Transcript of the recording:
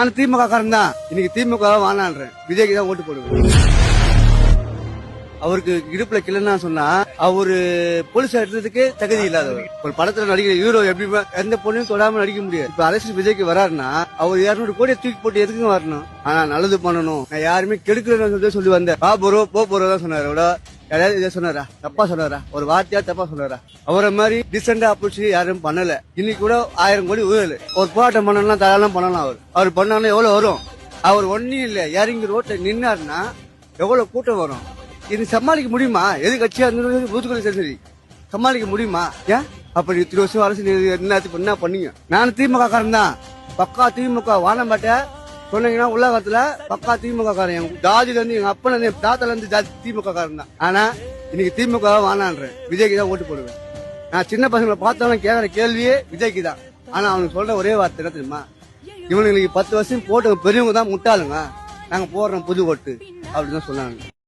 நான் திமுக காரன் தான். இன்னைக்கு திமுக வானான்றேன், விஜய்க்கு தான் ஓட்டு போடுவேன். அவருக்கு இடுப்புல கிளன்னா சொன்னா அவரு போலீஸ் எடுத்ததுக்கே தகுதி இல்லாதவர். ஒரு படத்துல நடிக்கிற ஹீரோ எப்படி எந்த பொண்ணையும் தொடாம நடிக்க முடியாது. இப்ப அரசு விஜய்க்கு வராருன்னா அவர் 200 கோடியை தூக்கி போட்டு எதுக்குங்க வரணும்? ஆனா நல்லது பண்ணணும், நான் யாருமே கெடுக்கலன்னு சொல்லி வந்தேன். போறோ தான் சொன்னாரு. யாராவது இதை சொன்னாரா? தப்பா சொன்னாரா? ஒரு வார்த்தையா தப்பா சொன்னாரா? அவரை மாதிரி டிசெண்டா அப்படி யாரும் பண்ணல. இன்னைக்கு கூட 1000 கோடி ஊழல். ஒரு போராட்டம் பண்ணலாம், தாராளம் பண்ணலாம். அவர் பண்ணாலும் எவ்வளவு வரும்? அவர் ஒன்னும் இல்ல, இறங்கி ரோட்ல நின்னாருன்னா எவ்வளவு கூட்டம் வரும்? இது சமாளிக்க முடியுமா? எது கட்சியா இருந்தாலும் பூத்துக்குள்ள சரி சமாளிக்க முடியுமா? ஏன் அப்படி 20 வருஷம் அரசு என்ன பண்ணீங்க? நான் திமுக காரன் தான், பக்கா திமுக வானம்பாட்ட சொன்னீங்கன்னா உலகத்துல பக்கா திமுக காரன். எங்க ஜாதியில இருந்து எங்க அப்பன இருந்து தாத்தால இருந்து ஜாதி திமுக காரன் தான். ஆனா இன்னைக்கு திமுக வானான்றேன், விஜய்க்கு தான் ஓட்டு போடுவேன். நான் சின்ன பசங்களை பார்த்தாலும் கேட்கற கேள்வியே விஜய்க்கு தான். ஆனா அவனுக்கு சொல்ற ஒரே வார்த்தை என்ன தெரியுமா? இவனுங்களுக்கு 10 வருஷம் போட்டு பெரியவங்க தான் முட்டாளுங்க, நாங்க போடுறோம் புது ஓட்டு அப்படின்னு தான் சொன்னாங்க.